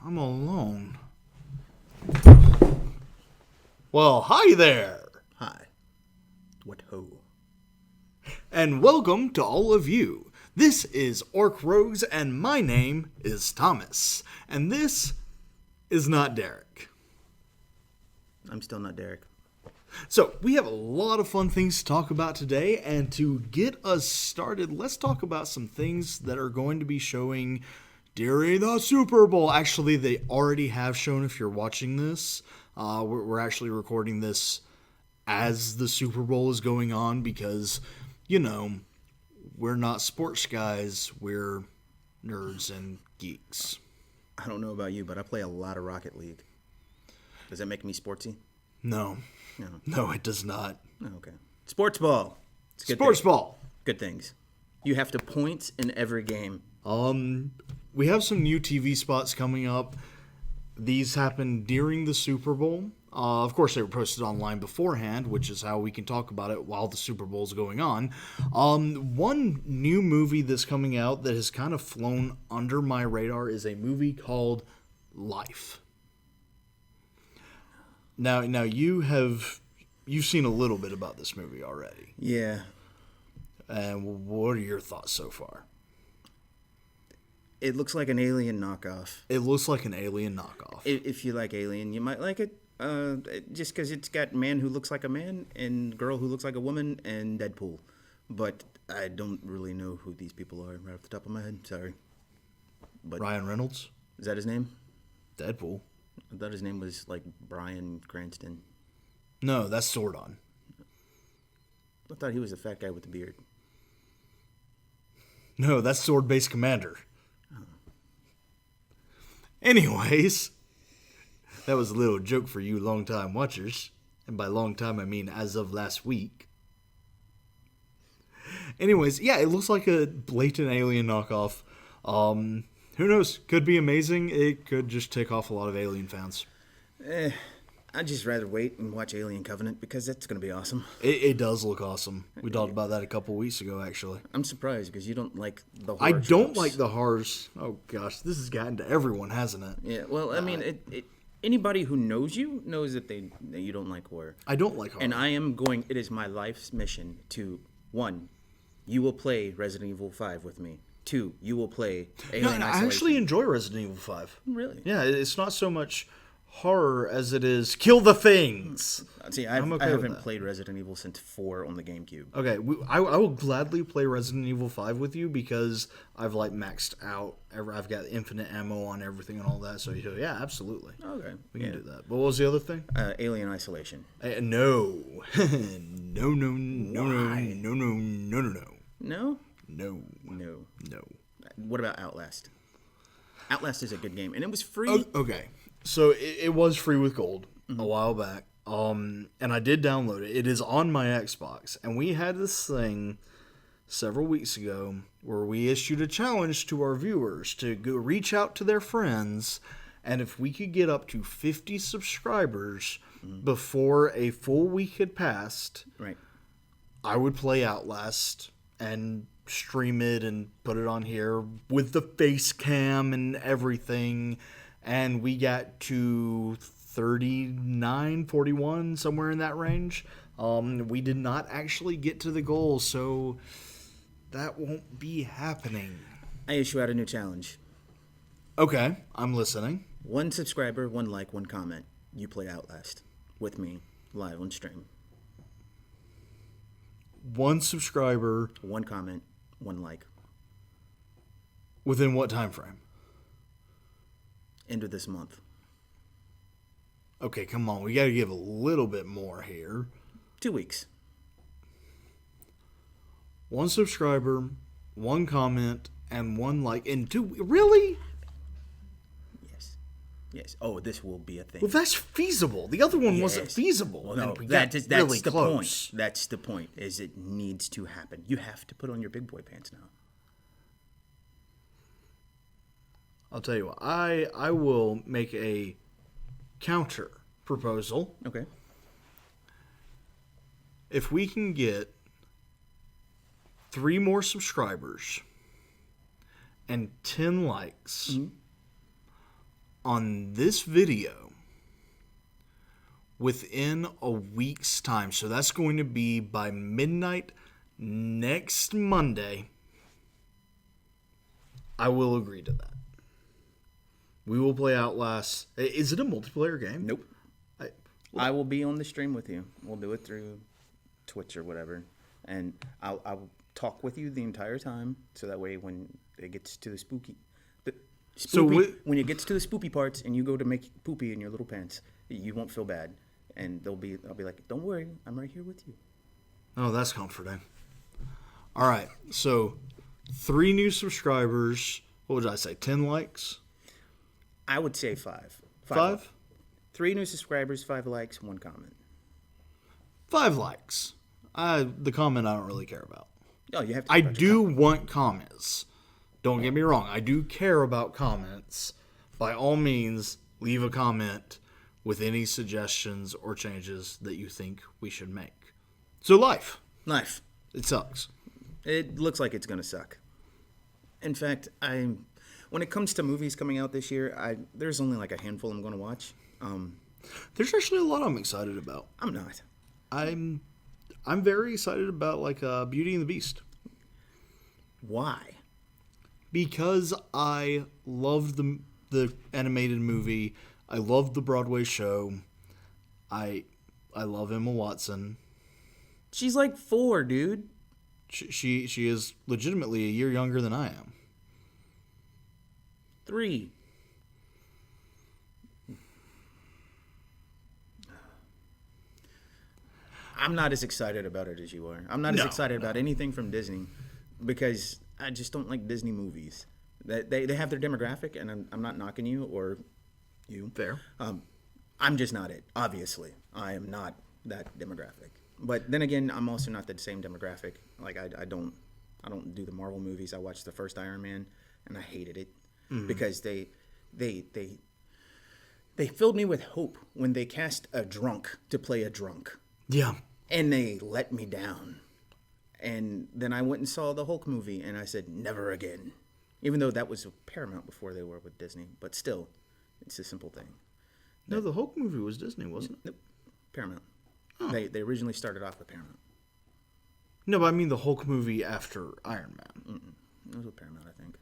I'm alone. Well, hi there. Hi. What ho? And welcome to all of you. This is Orc Rogues, and my name is Thomas. And this is not Derek. I'm still not Derek. So, we have a lot of fun things to talk about today, and to get us started, let's talk about some things that are going to be showing during the Super Bowl. Actually, they already have shown if you're watching this. We're actually recording this as the Super Bowl is going on because, you know, we're not sports guys, we're nerds and geeks. I don't know about you, but I play a lot of Rocket League. Does that make me sportsy? No. No, it does not. Oh, okay. Sports ball. It's good Sports thing. ball. Good things. You have to point in every game. We have some new TV spots coming up. These happened during the Super Bowl. Of course, they were posted online beforehand, which is how we can talk about it while the Super Bowl is going on. One new movie that's coming out that has kind of flown under my radar is a movie called Life. Now you've seen a little bit about this movie already. Yeah. And what are your thoughts so far? It looks like an Alien knockoff. It looks like an Alien knockoff. If you like Alien, you might like it. Just because it's got man who looks like a man and girl who looks like a woman and Deadpool. But I don't really know who these people are right off the top of my head. Sorry. But Ryan Reynolds? is that his name? Deadpool? I thought his name was like Bryan Cranston. No, that's Sordon. I thought he was the fat guy with the beard. No, that's Sword-Based Commander. Anyways, that was a little joke for you long-time watchers. And by long time, I mean as of last week. Anyways, yeah, it looks like a blatant Alien knockoff. Who knows? Could be amazing. It could just tick off a lot of Alien fans. I'd just rather wait and watch Alien Covenant because that's going to be awesome. It does look awesome. We talked about that a couple weeks ago, actually. I'm surprised because you don't like the horror I don't tropes. like the horrors. Oh, gosh. This has gotten to everyone, hasn't it? Yeah, well, I mean, anybody who knows you knows that you don't like horror. I don't like horror. And I am going, it is my life's mission to, 1, you will play Resident Evil 5 with me. 2, you will play Alien Isolation. I actually enjoy Resident Evil 5. Really? Yeah, it's not so much horror as it is kill the things. See, I haven't played Resident Evil since 4 on the GameCube. Okay, I will gladly play Resident Evil 5 with you because I've like maxed out. I've got infinite ammo on everything and all that. So yeah, absolutely. Okay. We can do that. But what was the other thing? Alien Isolation. No. No. No? No. No. What about Outlast? Outlast is a good game, and it was free. Okay. So it was free with gold a while back, and I did download it. It is on my Xbox, and we had this thing several weeks ago where we issued a challenge to our viewers to go reach out to their friends, and if we could get up to 50 subscribers before a full week had passed, Right. I would play Outlast and stream it and put it on here with the face cam and everything. And we got to 39, 41, somewhere in that range. We did not actually get to the goal, so that won't be happening. I issue out a new challenge. Okay, I'm listening. 1 subscriber, 1 like, 1 comment. You play Outlast with me live on stream. 1 subscriber. 1 comment, 1 like. Within what time frame? End of this month. Okay, come on. We got to give a little bit more here. 2 weeks. 1 subscriber, 1 comment, and 1 like. And 2... Really? Yes. Oh, this will be a thing. Well, that's feasible. The other one wasn't feasible. Well, no, and we that's got the really point. close. That's the point, is it needs to happen. You have to put on your big boy pants now. I'll tell you what. I will make a counter proposal. Okay. If we can get 3 more subscribers and 10 likes, on this video within a week's time. So that's going to be by midnight next Monday. I will agree to that. We will play Outlast. Is it a multiplayer game? Nope. I will be on the stream with you. We'll do it through Twitch or whatever. And I'll talk with you the entire time. So that way when it gets to the spooky... when it gets to the spoopy parts and you go to make poopy in your little pants, you won't feel bad. And I'll be like, don't worry, I'm right here with you. Oh, that's comforting. All right, so 3 new subscribers. What would I say? 10 likes? I would say 5. 5? 3 new subscribers, 5 likes, 1 comment. 5 likes. The comment I don't really care about. Oh, you have to. I do want comments. Don't get me wrong. I do care about comments. By all means, leave a comment with any suggestions or changes that you think we should make. So life. It sucks. It looks like it's going to suck. In fact, when it comes to movies coming out this year, there's only like a handful I'm going to watch. There's actually a lot I'm excited about. I'm not. I'm very excited about like Beauty and the Beast. Why? Because I loved the animated movie. I loved the Broadway show. I love Emma Watson. She's like 4, dude. She is legitimately a year younger than I am. 3. I'm not as excited about it as you are. I'm not as excited about anything from Disney because I just don't like Disney movies. They have their demographic, and I'm not knocking you or you. Fair. I'm just not it. Obviously, I am not that demographic. But then again, I'm also not the same demographic. Like I don't do the Marvel movies. I watched the first Iron Man, and I hated it because they filled me with hope when they cast a drunk to play a drunk. Yeah. And they let me down. And then I went and saw the Hulk movie, and I said, never again. Even though that was Paramount before they were with Disney. But still, it's a simple thing. No, the Hulk movie was Disney, wasn't it? Nope. Paramount. Oh. They originally started off with Paramount. No, but I mean the Hulk movie after Iron Man. It was with Paramount, I think.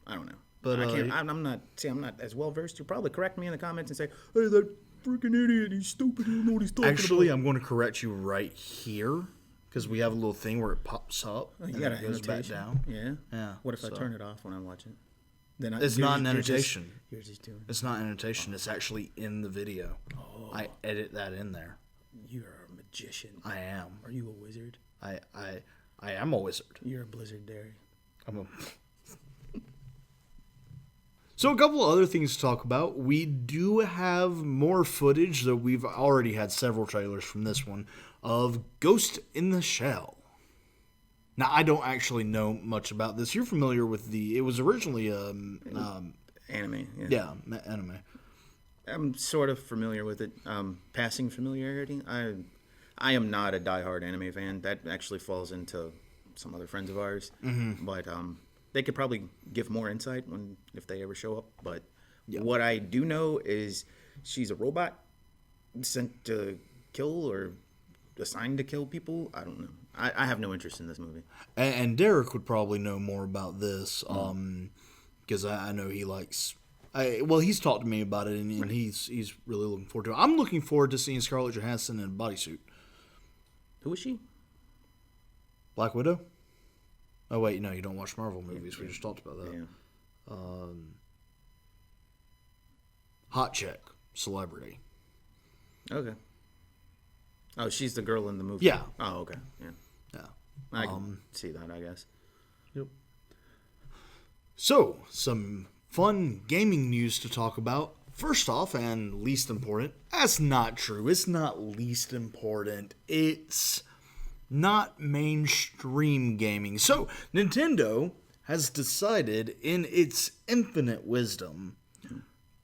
I don't know. But I'm not as well versed. You'll probably correct me in the comments and say, hey, that freaking idiot, he's stupid, he don't know what he's talking Actually, about. I'm going to correct you right here because we have a little thing where it pops up and got it goes back down. Yeah? Yeah. What if I turn it off when I watch it? Then it's not an annotation. You're just doing it. It's not annotation. It's actually in the video. Oh. I edit that in there. You're a magician. I am. Are you a wizard? I am a wizard. You're a Blizzard Dairy. So a couple of other things to talk about. We do have more footage, though we've already had several trailers from this one, of Ghost in the Shell. Now, I don't actually know much about this. You're familiar with it was originally anime. Yeah, anime. I'm sort of familiar with it. Passing familiarity. I am not a diehard anime fan. That actually falls into some other friends of ours. Mm-hmm. But they could probably give more insight if they ever show up. But what I do know is she's a robot sent to kill or assigned to kill people. I don't know. I have no interest in this movie. And Derek would probably know more about this because I know he likes... he's talked to me about it, and right. he's really looking forward to it. I'm looking forward to seeing Scarlett Johansson in a bodysuit. Who is she? Black Widow? Oh, wait, no, you don't watch Marvel movies. Yeah. We just talked about that. Yeah. Hot chick. Celebrity. Okay. Oh, she's the girl in the movie? Yeah. Oh, okay. Yeah. Yeah. I can see that, I guess. Yep. So, some fun gaming news to talk about. First off, and least important, that's not true. It's not least important. It's not mainstream gaming. So, Nintendo has decided, in its infinite wisdom,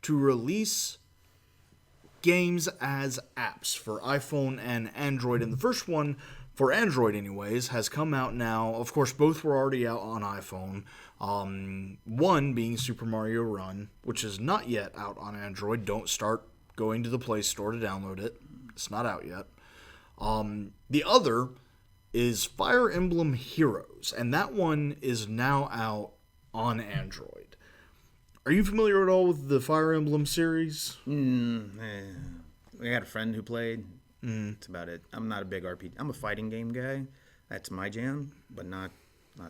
to release games as apps for iPhone and Android. And the first one for Android anyways, has come out now. Of course, both were already out on iPhone. One being Super Mario Run, which is not yet out on Android. Don't start going to the Play Store to download it. It's not out yet. The other is Fire Emblem Heroes, and that one is now out on Android. Are you familiar at all with the Fire Emblem series? I got a friend who played. That's about it. I'm not a big RPG. I'm a fighting game guy. That's my jam, but not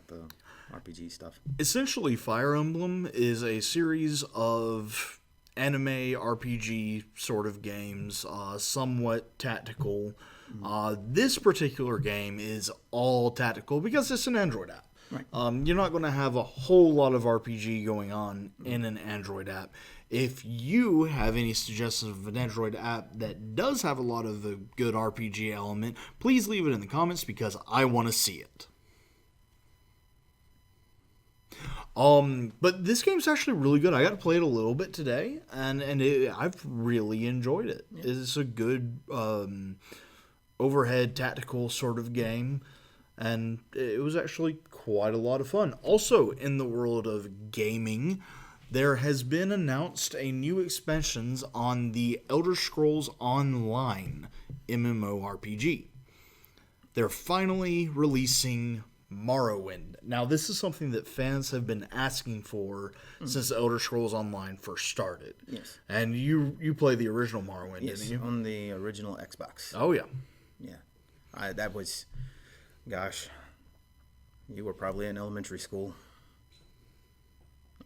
the RPG stuff. Essentially, Fire Emblem is a series of anime RPG sort of games, somewhat tactical. This particular game is all tactical because it's an Android app. Right. You're not going to have a whole lot of RPG going on in an Android app. If you have any suggestions of an Android app that does have a lot of a good RPG element, please leave it in the comments because I want to see it. But this game's actually really good. I got to play it a little bit today, and I've really enjoyed it. Yeah. It's a good overhead tactical sort of game, and it was actually quite a lot of fun. Also, in the world of gaming, there has been announced a new expansions on the Elder Scrolls Online MMORPG. They're finally releasing Morrowind. Now, this is something that fans have been asking for since Elder Scrolls Online first started. Yes. And you play the original Morrowind, didn't you? On the original Xbox. Oh, yeah. Yeah. That was, gosh, you were probably in elementary school.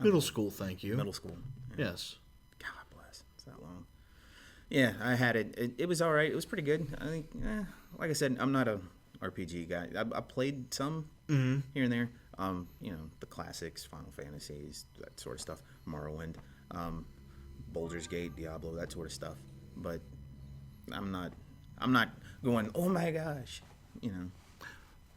Middle school, thank you. Middle school. Yeah. Yes. God bless. It's that long. Yeah, I had it. It was all right. It was pretty good. I think, like I said, I'm not a RPG guy. I played some here and there. The classics, Final Fantasies, that sort of stuff. Morrowind, Baldur's Gate, Diablo, that sort of stuff. But I'm not going, oh my gosh,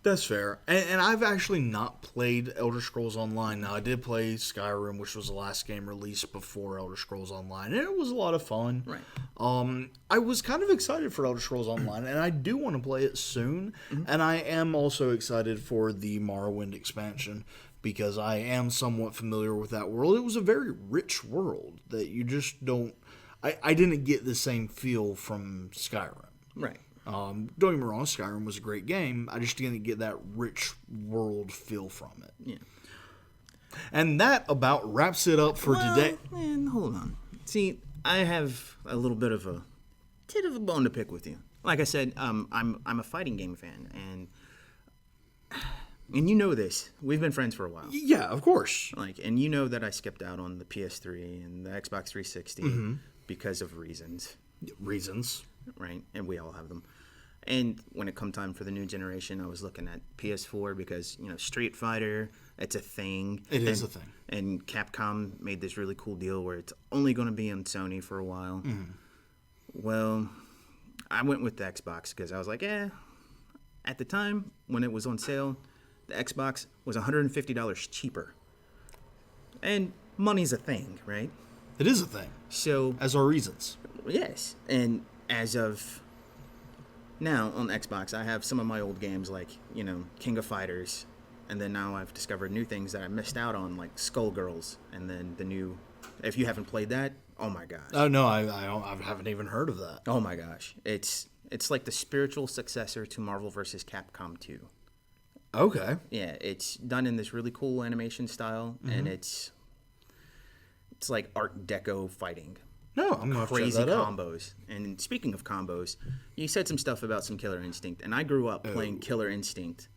That's fair. And I've actually not played Elder Scrolls Online. Now, I did play Skyrim, which was the last game released before Elder Scrolls Online, and it was a lot of fun. Right. I was kind of excited for Elder Scrolls Online, and I do want to play it soon. And I am also excited for the Morrowind expansion because I am somewhat familiar with that world. It was a very rich world that you just don't... I didn't get the same feel from Skyrim. Right. Don't get me wrong, Skyrim was a great game. I just didn't get that rich world feel from it. Yeah. And that about wraps it up for today. Man, hold on. See, I have a little bit of a bone to pick with you. Like I said, I'm a fighting game fan, and you know this. We've been friends for a while. Yeah, of course. And you know that I skipped out on the PS3 and the Xbox 360 because of reasons. Reasons. Right, and we all have them. And when it come time for the new generation, I was looking at PS4 because, Street Fighter, it's a thing. It is a thing. And Capcom made this really cool deal where it's only going to be on Sony for a while. Well, I went with the Xbox because I was like, at the time when it was on sale, the Xbox was $150 cheaper. And money's a thing, right? It is a thing. So, as are reasons. Yes, and as of now on Xbox, I have some of my old games like, King of Fighters, and then now I've discovered new things that I missed out on, like Skullgirls, and then the new, if you haven't played that, oh my gosh. Oh, no, I haven't even heard of that. Oh my gosh. It's like the spiritual successor to Marvel vs. Capcom 2. Okay. Yeah, it's done in this really cool animation style, and it's like Art Deco fighting. No, I'm going to crazy check that combos. And speaking of combos, you said some stuff about some Killer Instinct, and I grew up playing Killer Instinct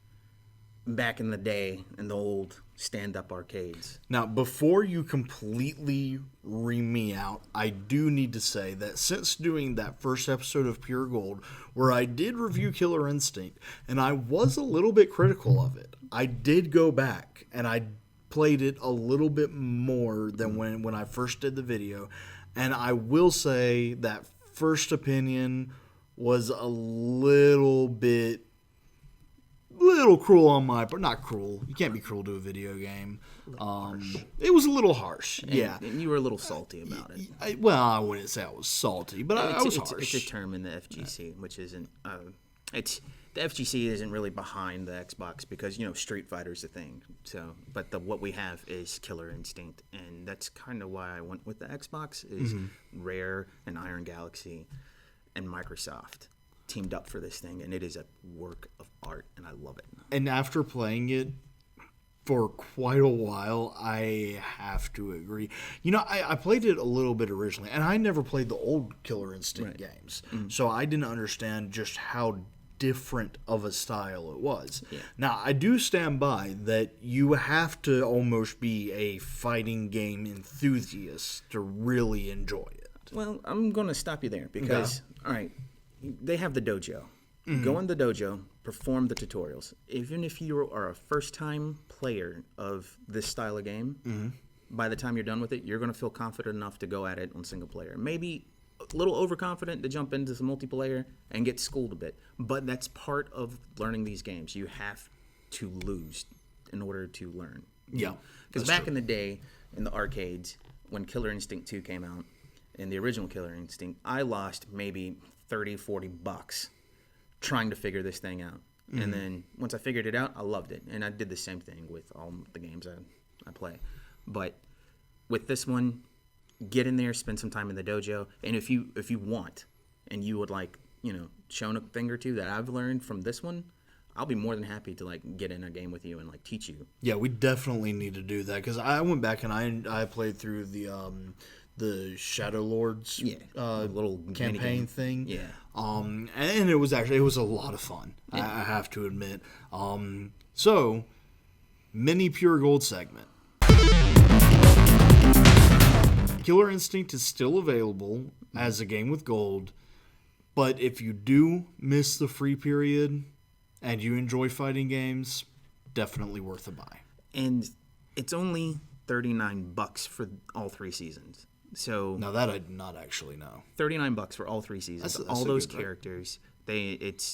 back in the day in the old stand-up arcades. Now, before you completely ream me out, I do need to say that since doing that first episode of Pure Gold, where I did review Killer Instinct, and I was a little bit critical of it, I did go back and I played it a little bit more than when I first did the video. And I will say that first opinion was a little cruel on my part. Not cruel. You can't be cruel to a video game. It was a little harsh. And you were a little salty about it. I wouldn't say I was salty, but I was harsh. It's a term in the FGC, which isn't. the FGC isn't really behind the Xbox because Street Fighter's a thing. So, but what we have is Killer Instinct, and that's kind of why I went with the Xbox. Is Rare and Iron Galaxy and Microsoft teamed up for this thing, and it is a work of art, and I love it. And after playing it for quite a while, I have to agree. I played it a little bit originally, and I never played the old Killer Instinct games, so I didn't understand just how different of a style it was. Yeah. Now, I do stand by that you have to almost be a fighting game enthusiast to really enjoy it. Well, I'm going to stop you there because, all right, they have the dojo. Go in the dojo, perform the tutorials. Even if you are a first-time player of this style of game, by the time you're done with it, you're going to feel confident enough to go at it on single player. Maybe a little overconfident to jump into some multiplayer and get schooled a bit. But that's part of learning these games. You have to lose in order to learn. Yeah. Because back in the day, in the arcades, when Killer Instinct 2 came out, in the original Killer Instinct, I lost maybe $30-$40 trying to figure this thing out. And then once I figured it out, I loved it. And I did the same thing with all the games I play. But with this one, get in there, spend some time in the dojo, and if you want, and you would like, shown a thing or two that I've learned from this one, I'll be more than happy to get in a game with you and teach you. Yeah, we definitely need to do that because I went back and I played through the Shadow Lords little campaign thing. Yeah. And it was a lot of fun. Yeah. I have to admit. So, mini Pure Gold segment. Killer Instinct is still available as a game with gold, but if you do miss the free period and you enjoy fighting games, definitely worth a buy. And it's only $39 for all 3 seasons. So now that I did not actually know. $39 for all 3 seasons. That's all those characters. It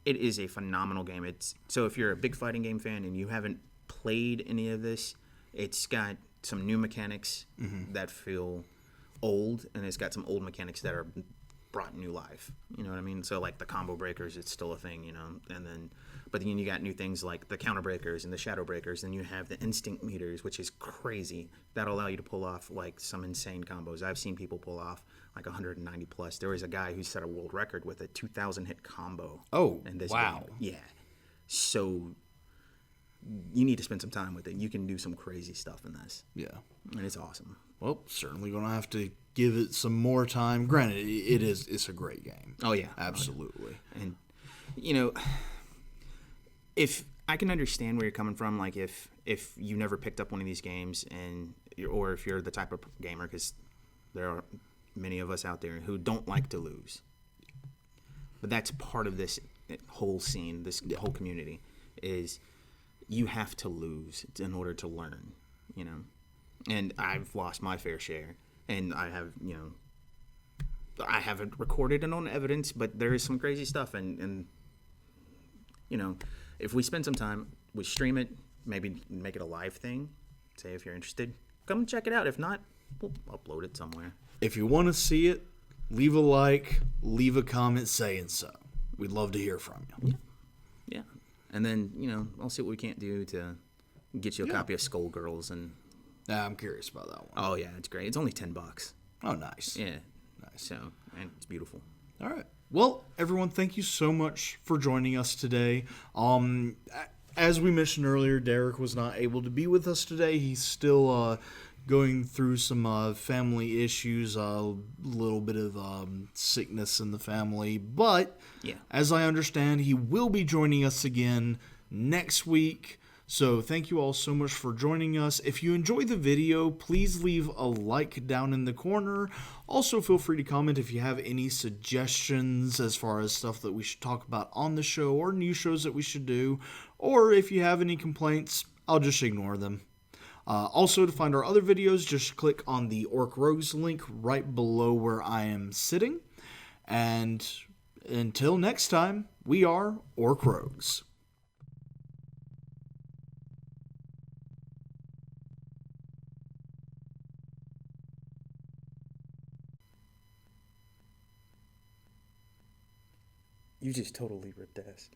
is a phenomenal game. So if you're a big fighting game fan and you haven't played any of this, it's got some new mechanics that feel old, and it's got some old mechanics that are brought new life. You know what I mean? So the combo breakers, it's still a thing, but then you got new things like the counter breakers and the shadow breakers, and you have the instinct meters, which is crazy. That'll allow you to pull off some insane combos. I've seen people pull off 190 plus. There was a guy who set a world record with a 2,000 hit combo. Oh, in this wow. game. Yeah. So you need to spend some time with it. You can do some crazy stuff in this. Yeah. And it's awesome. Well, certainly going to have to give it some more time. Granted, it's a great game. Oh, yeah. Absolutely. Oh, yeah. And, if I can understand where you're coming from, if you never picked up one of these games or if you're the type of gamer, because there are many of us out there who don't like to lose. But that's part of this whole scene, this whole community, is you have to lose in order to learn, And I've lost my fair share, and I have, I haven't recorded it on evidence, but there is some crazy stuff, and if we spend some time, we stream it, maybe make it a live thing. Say if you're interested, come check it out. If not, we'll upload it somewhere. If you want to see it, leave a like, leave a comment saying so. We'd love to hear from you. Yeah. And then, I'll see what we can't do to get you a copy of Skullgirls. And I'm curious about that one. Oh, yeah, it's great. It's only $10. Oh, nice. Yeah. Nice. So, and it's beautiful. All right. Well, everyone, thank you so much for joining us today. As we mentioned earlier, Derek was not able to be with us today. He's still going through some family issues, a little bit of sickness in the family. But as I understand, he will be joining us again next week. So thank you all so much for joining us. If you enjoyed the video, please leave a like down in the corner. Also, feel free to comment if you have any suggestions as far as stuff that we should talk about on the show or new shows that we should do. Or if you have any complaints, I'll just ignore them. Also, to find our other videos, just click on the Orc Rogues link right below where I am sitting. And until next time, we are Orc Rogues. You just totally ripped ass.